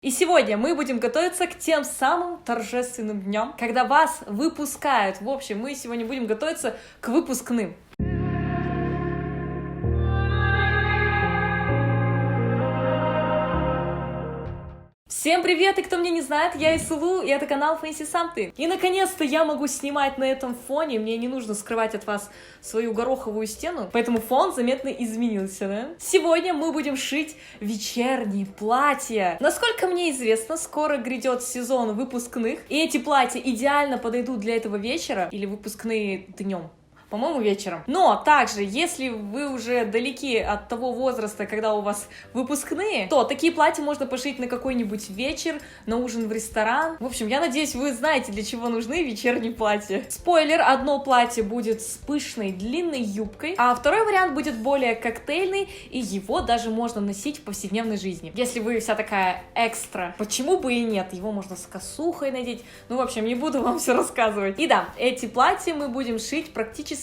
И сегодня мы будем готовиться к тем самым торжественным дням, когда вас выпускают. В общем, мы сегодня будем готовиться к выпускным. Всем привет, и кто меня не знает, я Исулу, и это канал Фэнси Сам Ты. И наконец-то я могу снимать на этом фоне, мне не нужно скрывать от вас свою гороховую стену, поэтому фон заметно изменился, да? Сегодня мы будем шить вечерние платья. Насколько мне известно, скоро грядет сезон выпускных, и эти платья идеально подойдут для этого вечера, или выпускные днем. По-моему, вечером. Но также, если вы уже далеки от того возраста, когда у вас выпускные, то такие платья можно пошить на какой-нибудь вечер, на ужин в ресторан. В общем, я надеюсь, вы знаете, для чего нужны вечерние платья. Спойлер, одно платье будет с пышной длинной юбкой, а второй вариант будет более коктейльный, и его даже можно носить в повседневной жизни. Если вы вся такая экстра, почему бы и нет? Его можно с косухой надеть. Ну, в общем, не буду вам все рассказывать. И да, эти платья мы будем шить практически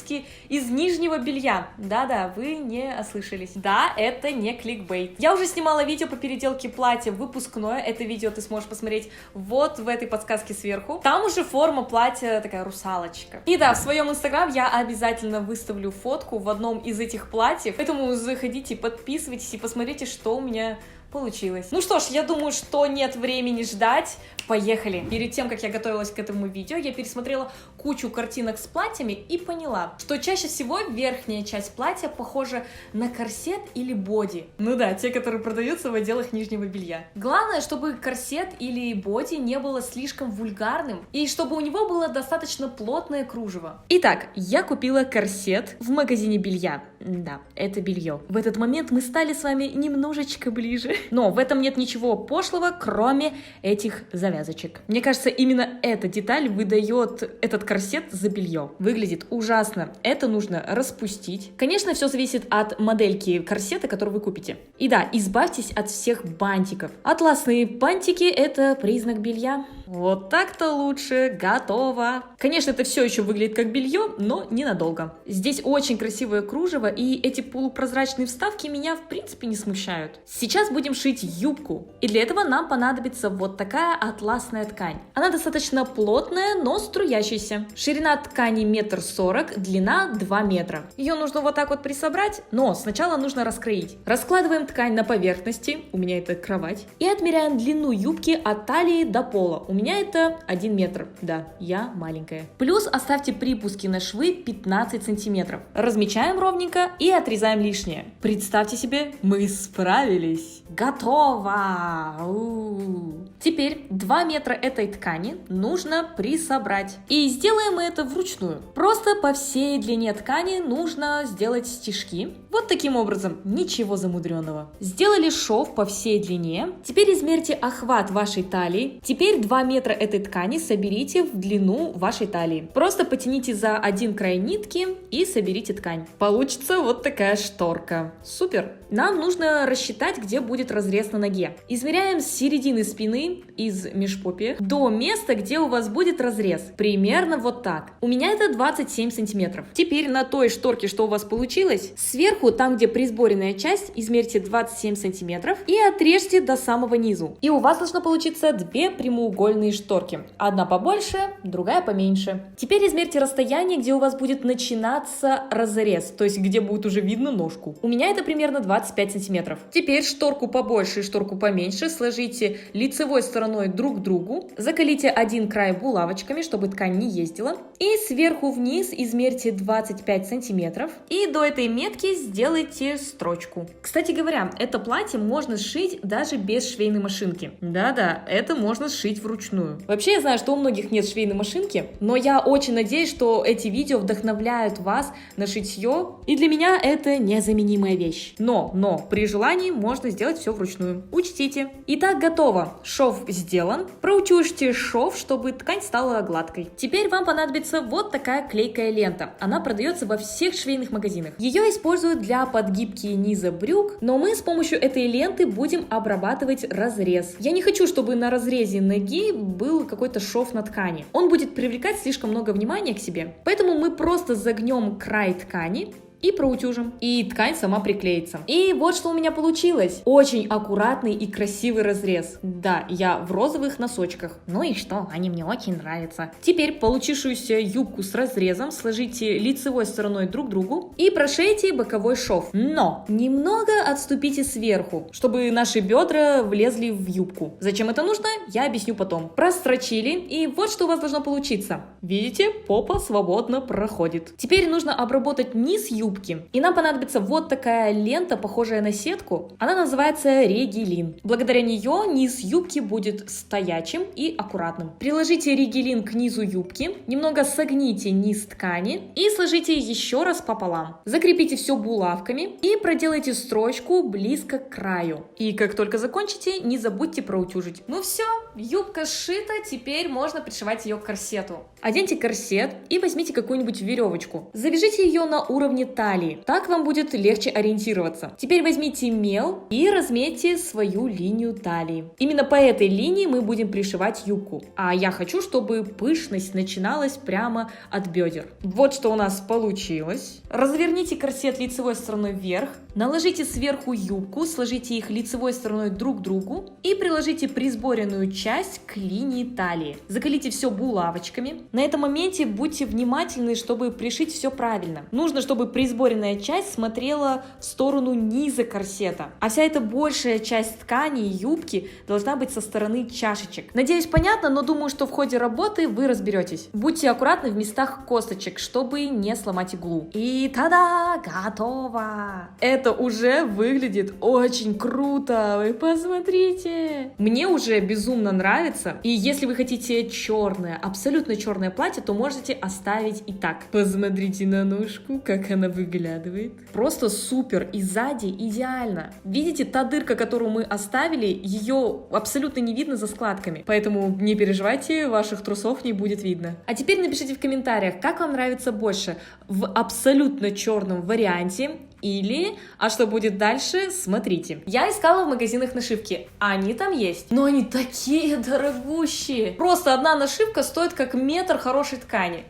из нижнего белья. Да-да, вы не ослышались. Да, это не кликбейт. Я уже снимала видео по переделке платья выпускное. Это видео ты сможешь посмотреть вот в этой подсказке сверху. Там уже форма платья такая русалочка. И да, в своем инстаграм я обязательно выставлю фотку в одном из этих платьев. Поэтому заходите, подписывайтесь и посмотрите, что у меня получилось. Ну что ж, я думаю, что нет времени ждать. Поехали! Перед тем, как я готовилась к этому видео, я пересмотрела кучу картинок с платьями и поняла, что чаще всего верхняя часть платья похожа на корсет или боди. Ну да, те, которые продаются в отделах нижнего белья. Главное, чтобы корсет или боди не было слишком вульгарным, и чтобы у него было достаточно плотное кружево. Итак, я купила корсет в магазине белья. Да, это белье. В этот момент мы стали с вами немножечко ближе. Но в этом нет ничего пошлого, кроме этих завязочек. Мне кажется, именно эта деталь выдает этот корсет за белье. Выглядит ужасно. Это нужно распустить. Конечно, все зависит от модельки корсета, который вы купите. И да, избавьтесь от всех бантиков. Атласные бантики — это признак белья. Вот так-то лучше. Готово. Конечно, это все еще выглядит как белье, но ненадолго. Здесь очень красивое кружево, и эти полупрозрачные вставки меня в принципе не смущают. Сейчас будем шить юбку, и для этого нам понадобится вот такая атласная ткань. Она достаточно плотная, но струящаяся. Ширина ткани 1,40 м, длина 2 метра. Ее нужно вот так вот присобрать, но сначала нужно раскроить. Раскладываем ткань на поверхности, у меня это кровать, и отмеряем длину юбки от талии до пола. У меня это 1 метр, да, я маленькая. Плюс оставьте припуски на швы 15 сантиметров. Размечаем ровненько и отрезаем лишнее. Представьте себе, мы справились. Готово! Теперь 2 метра этой ткани нужно присобрать. И сделаем мы это вручную. Просто по всей длине ткани нужно сделать стежки. Вот таким образом, ничего замудренного. Сделали шов по всей длине. Теперь измерьте охват вашей талии. Теперь 2 метра этой ткани соберите в длину вашей талии. Просто потяните за один край нитки и соберите ткань. Получится вот такая шторка. Супер! Нам нужно рассчитать, где будет разрез на ноге. Измеряем с середины спины, из межпопия, до места, где у вас будет разрез. Примерно вот так. У меня это 27 сантиметров. Теперь на той шторке, что у вас получилось, сверху, там где присборенная часть, измерьте 27 сантиметров и отрежьте до самого низу. И у вас должно получиться две прямоугольные шторки. Одна побольше, другая поменьше. Теперь измерьте расстояние, где у вас будет начинаться разрез, то есть где будет уже видно ножку. У меня это примерно 25 сантиметров. Теперь шторку побольше и шторку поменьше сложите лицевой стороной друг к другу, закалите один край булавочками, чтобы ткань не ездила, и сверху вниз измерьте 25 сантиметров, и до этой метки сделайте строчку. Кстати говоря, это платье можно сшить даже без швейной машинки. Да-да, это можно сшить вручную. Вообще, я знаю, что у многих нет швейной машинки, но я очень надеюсь, что эти видео вдохновляют вас на шитье, и для меня это незаменимая вещь. Но при желании можно сделать все вручную. Учтите. Итак, готово. Шов сделан. Проутюжьте шов, чтобы ткань стала гладкой. Теперь вам понадобится вот такая клейкая лента. Она продается во всех швейных магазинах. Ее используют для подгибки низа брюк, но мы с помощью этой ленты будем обрабатывать разрез. Я не хочу, чтобы на разрезе ноги был какой-то шов на ткани. Он будет привлекать слишком много внимания к себе. Поэтому мы просто загнем край ткани и проутюжим. И ткань сама приклеится. И вот что у меня получилось. Очень аккуратный и красивый разрез. Да, я в розовых носочках. Ну и что, они мне очень нравятся. Теперь получившуюся юбку с разрезом сложите лицевой стороной друг к другу и прошейте боковой шов. Но немного отступите сверху, чтобы наши бедра влезли в юбку. Зачем это нужно, я объясню потом. Прострочили, и вот что у вас должно получиться. Видите, попа свободно проходит. Теперь нужно обработать низ юбки, и нам понадобится вот такая лента, похожая на сетку. Она называется регилин. Благодаря нее низ юбки будет стоячим и аккуратным. Приложите регилин к низу юбки, немного согните низ ткани и сложите еще раз пополам. Закрепите все булавками и проделайте строчку близко к краю. И как только закончите, не забудьте проутюжить. Ну все, юбка сшита, теперь можно пришивать ее к корсету. Оденьте корсет и возьмите какую-нибудь веревочку. Завяжите ее на уровне талии. Так вам будет легче ориентироваться. Теперь возьмите мел и разметьте свою линию талии. Именно по этой линии мы будем пришивать юбку. А я хочу, чтобы пышность начиналась прямо от бедер. Вот что у нас получилось. Разверните корсет лицевой стороной вверх, наложите сверху юбку, сложите их лицевой стороной друг к другу и приложите присборенную часть к линии талии. Заколите все булавочками. На этом моменте будьте внимательны, чтобы пришить все правильно. Нужно, чтобы присборенная часть смотрела в сторону низа корсета, а вся эта большая часть ткани и юбки должна быть со стороны чашечек. Надеюсь, понятно, но думаю, что в ходе работы вы разберетесь. Будьте аккуратны в местах косточек, чтобы не сломать иглу. И та-да! Готово! Это уже выглядит очень круто! Вы посмотрите! Мне уже безумно нравится. И если вы хотите черное, абсолютно черное платье, то можете оставить и так. Посмотрите на ножку, как она выглядывает. Просто супер! И сзади идеально. Видите, та дырка, которую мы оставили, ее абсолютно не видно за складками. Поэтому не переживайте, ваших трусов не будет видно. А теперь напишите в комментариях, как вам нравится больше: в абсолютно черном варианте или, а что будет дальше, смотрите. Я искала в магазинах нашивки, они там есть, но они такие дорогущие. Просто одна нашивка стоит как метр хорошей ткани.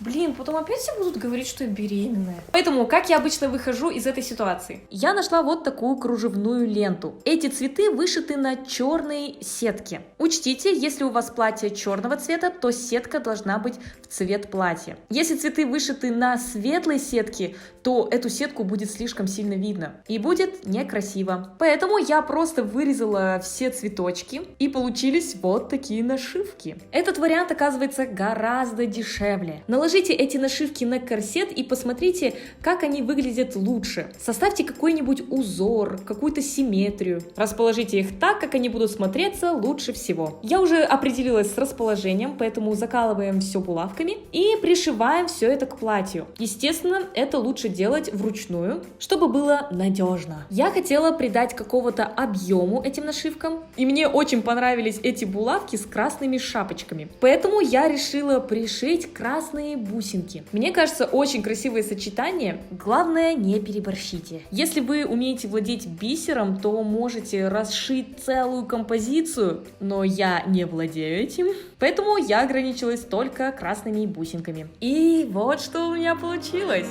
Блин, потом опять все будут говорить, что я беременная. Поэтому, как я обычно выхожу из этой ситуации? Я нашла вот такую кружевную ленту. Эти цветы вышиты на черной сетке. Учтите, если у вас платье черного цвета, то сетка должна быть в цвет платья. Если цветы вышиты на светлой сетке, то эту сетку будет слишком сильно видно и будет некрасиво. Поэтому я просто вырезала все цветочки и получились вот такие нашивки. Этот вариант оказывается гораздо дешевле. Наложите эти нашивки на корсет и посмотрите, как они выглядят лучше. Составьте какой-нибудь узор, какую-то симметрию. Расположите их так, как они будут смотреться лучше всего. Я уже определилась с расположением, поэтому закалываем все булавками и пришиваем все это к платью. Естественно, это лучше делать вручную, чтобы было надежно. Я хотела придать какого-то объему этим нашивкам, и мне очень понравились эти булавки с красными шапочками. Поэтому я решила пришить красные бусинки. Мне кажется, очень красивое сочетание. Главное, не переборщите. Если вы умеете владеть бисером, то можете расшить целую композицию, но я не владею этим, поэтому я ограничилась только красными бусинками. И вот что у меня получилось.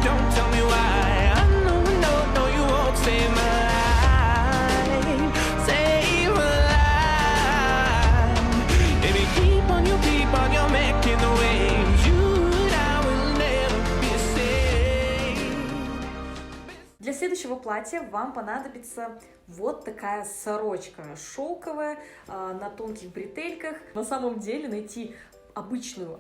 Don't tell me why. I know you won't save my life. Save my life. Baby, keep on you making the waves. You and I will never be safe. Для следующего платья вам понадобится вот такая сорочка шелковая на тонких бретельках. На самом деле найти обычную,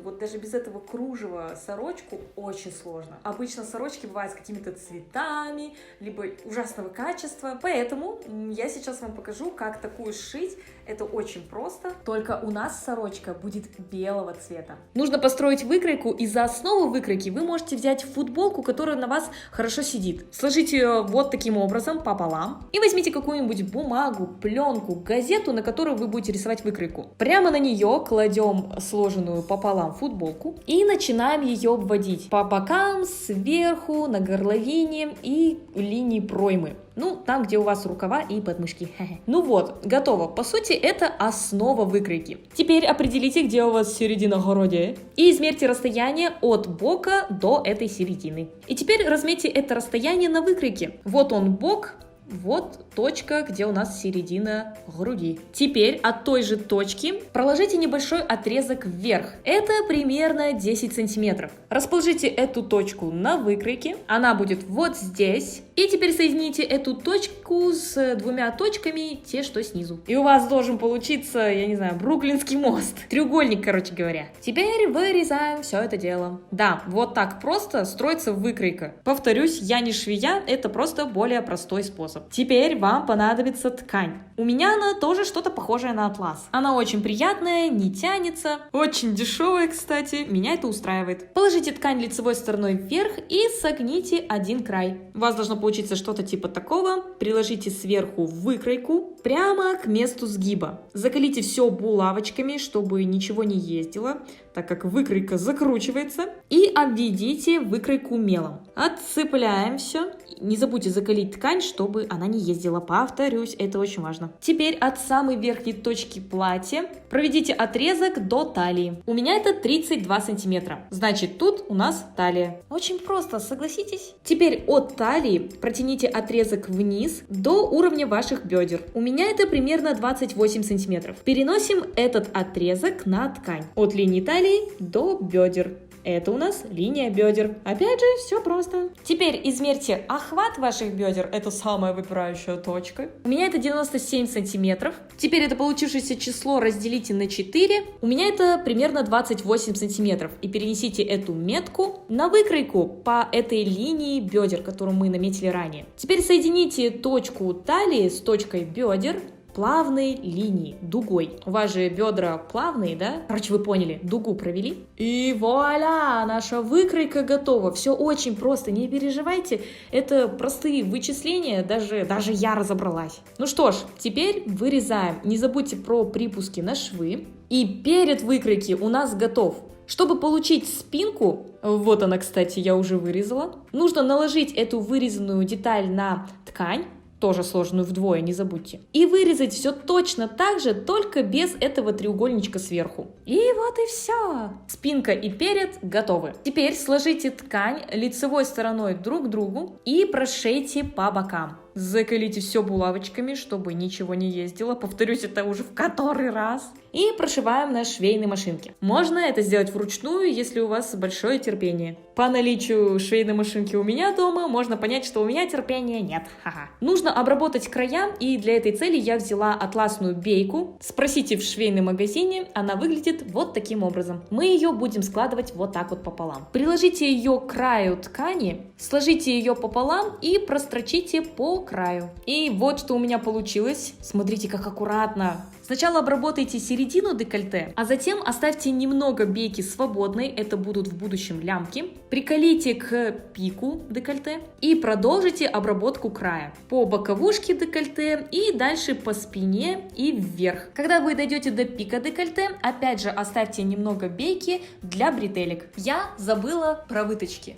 вот даже без этого кружева сорочку очень сложно. Обычно сорочки бывают с какими-то цветами, либо ужасного качества. Поэтому я сейчас вам покажу, как такую сшить. Это очень просто, только у нас сорочка будет белого цвета. Нужно построить выкройку, и за основу выкройки вы можете взять футболку, которая на вас хорошо сидит. Сложите ее вот таким образом пополам и возьмите какую-нибудь бумагу, пленку, газету, на которую вы будете рисовать выкройку. Прямо на нее кладем берем сложенную пополам футболку и начинаем ее обводить по бокам, сверху, на горловине и линии проймы. Ну, там, где у вас рукава и подмышки. Ну вот, готово. По сути, это основа выкройки. Теперь определите, где у вас середина груди, и измерьте расстояние от бока до этой середины. И теперь разметьте это расстояние на выкройке. Вот он бок. Вот точка, где у нас середина груди. Теперь от той же точки проложите небольшой отрезок вверх. Это примерно 10 сантиметров. Расположите эту точку на выкройке. Она будет вот здесь. И теперь соедините эту точку с двумя точками, те, что снизу. И у вас должен получиться, я не знаю, Бруклинский мост. Треугольник, короче говоря. Теперь вырезаем все это дело. Да, вот так просто строится выкройка. Повторюсь, я не швея, это просто более простой способ. Теперь вам понадобится ткань. У меня она тоже что-то похожее на атлас. Она очень приятная, не тянется, очень дешевая, кстати. Меня это устраивает. Положите ткань лицевой стороной вверх и согните один край. У вас должно получиться что-то типа такого. Приложите сверху выкройку прямо к месту сгиба. Закалите все булавочками, чтобы ничего не ездило, так как выкройка закручивается. И обведите выкройку мелом. Отцепляем все. Не забудьте закалить ткань, чтобы она не ездила. Повторюсь, это очень важно. Теперь от самой верхней точки платья проведите отрезок до талии. У меня это 32 сантиметра. Значит, тут у нас талия. Очень просто, согласитесь? Теперь от талии протяните отрезок вниз до уровня ваших бедер. У меня это примерно 28 сантиметров. Переносим этот отрезок на ткань. От линии талии до бедер. Это у нас линия бедер. Опять же, все просто. Теперь измерьте охват ваших бедер. Это самая выпирающая точка. У меня это 97 сантиметров. Теперь это получившееся число разделите на 4. У меня это примерно 28 сантиметров. И перенесите эту метку на выкройку по этой линии бедер, которую мы наметили ранее. Теперь соедините точку талии с точкой бедер плавной линии, дугой. У вас же бедра плавные, да? Короче, вы поняли, дугу провели. И вуаля, наша выкройка готова. Все очень просто, не переживайте. Это простые вычисления, даже я разобралась. Ну что ж, теперь вырезаем. Не забудьте про припуски на швы. И перед выкройки у нас готов. Чтобы получить спинку, вот она, кстати, я уже вырезала, нужно наложить эту вырезанную деталь на ткань, тоже сложенную вдвое, не забудьте. И вырезать все точно так же, только без этого треугольничка сверху. И вот и все. Спинка и перед готовы. Теперь сложите ткань лицевой стороной друг к другу и прошейте по бокам. Закалите все булавочками, чтобы ничего не ездило. Повторюсь, это уже в который раз. И прошиваем на швейной машинке. Можно это сделать вручную, если у вас большое терпение. По наличию швейной машинки у меня дома можно понять, что у меня терпения нет. Ха-ха. Нужно обработать края, и для этой цели я взяла атласную бейку. Спросите в швейном магазине, она выглядит вот таким образом. Мы ее будем складывать вот так вот пополам. Приложите ее к краю ткани, сложите ее пополам и прострочите по краю. И вот что у меня получилось. Смотрите, как аккуратно. Сначала обработайте середину декольте, а затем оставьте немного бейки свободной, это будут в будущем лямки. Приколите к пику декольте и продолжите обработку края. По боковушке декольте и дальше по спине и вверх. Когда вы дойдете до пика декольте, опять же оставьте немного бейки для бретелек. Я забыла про выточки.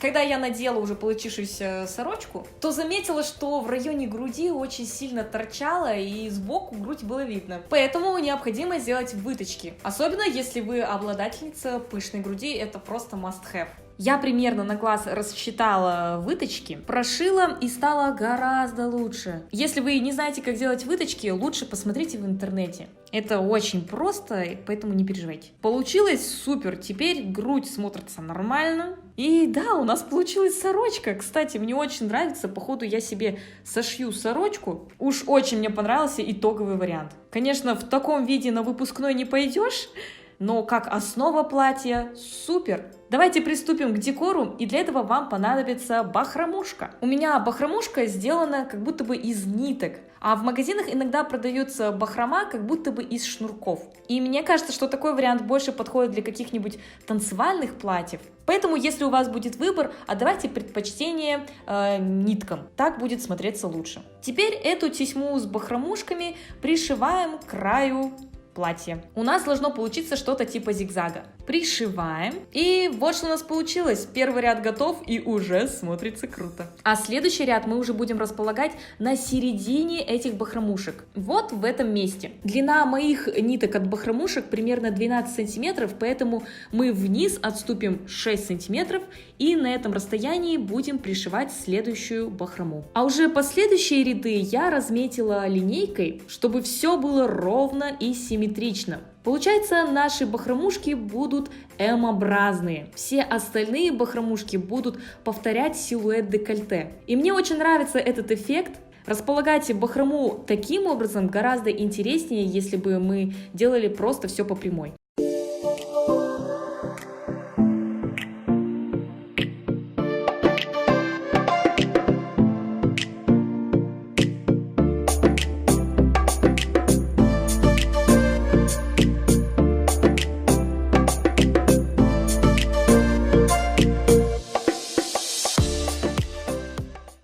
Когда я надела уже получившуюся сорочку, то заметила, что в районе груди очень сильно торчало, и сбоку грудь было видно. Поэтому необходимо сделать выточки. Особенно, если вы обладательница пышной груди, это просто must-have. Я примерно на глаз рассчитала выточки, прошила и стало гораздо лучше. Если вы не знаете, как делать выточки, лучше посмотрите в интернете. Это очень просто, поэтому не переживайте. Получилось супер, теперь грудь смотрится нормально. И да, у нас получилась сорочка. Кстати, мне очень нравится, походу я себе сошью сорочку. Уж очень мне понравился итоговый вариант. Конечно, в таком виде на выпускной не пойдешь, но как основа платья супер. Давайте приступим к декору, и для этого вам понадобится бахромушка. У меня бахромушка сделана как будто бы из ниток, а в магазинах иногда продается бахрома как будто бы из шнурков. И мне кажется, что такой вариант больше подходит для каких-нибудь танцевальных платьев. Поэтому, если у вас будет выбор, отдавайте предпочтение ниткам. Так будет смотреться лучше. Теперь эту тесьму с бахромушками пришиваем к краю платье. У нас должно получиться что-то типа зигзага. Пришиваем. И вот что у нас получилось. Первый ряд готов и уже смотрится круто. А следующий ряд мы уже будем располагать на середине этих бахромушек. Вот в этом месте. Длина моих ниток от бахромушек примерно 12 сантиметров, поэтому мы вниз отступим 6 сантиметров и на этом расстоянии будем пришивать следующую бахрому. А уже последующие ряды я разметила линейкой, чтобы все было ровно и симметрично. Получается, наши бахромушки будут М-образные. Все остальные бахромушки будут повторять силуэт декольте. И мне очень нравится этот эффект. Располагать бахрому таким образом гораздо интереснее, если бы мы делали просто все по прямой.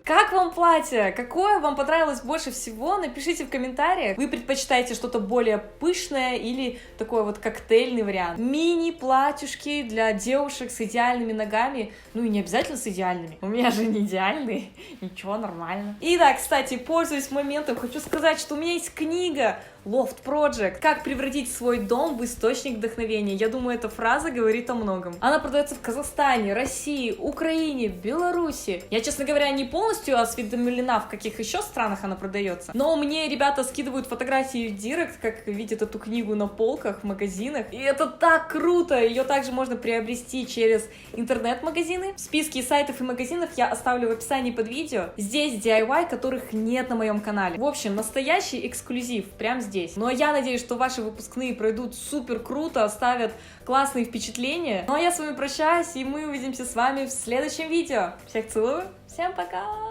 Как вам платье? Какое вам понравилось больше всего? Напишите в комментариях. Вы предпочитаете что-то более пышное или такой вот коктейльный вариант? Мини-платьюшки для девушек с идеальными ногами. Ну и не обязательно с идеальными. У меня же не идеальные. Ничего, нормально. И да, кстати, пользуясь моментом, хочу сказать, что у меня есть книга Loft Project. Как превратить свой дом в источник вдохновения. Я думаю, эта фраза говорит о многом. Она продается в Казахстане, России, Украине, Беларуси. Я, честно говоря, не полностью осведомлена, в каких еще странах она продается. Но мне ребята скидывают фотографии в директ, как видят эту книгу на полках в магазинах. И это так круто! Ее также можно приобрести через интернет-магазины. Списки сайтов и магазинов я оставлю в описании под видео. Здесь DIY, которых нет на моем канале. В общем, настоящий эксклюзив прямо здесь. Ну а я надеюсь, что ваши выпускные пройдут супер круто, оставят классные впечатления. Ну а я с вами прощаюсь, и мы увидимся с вами в следующем видео. Всех целую, всем пока!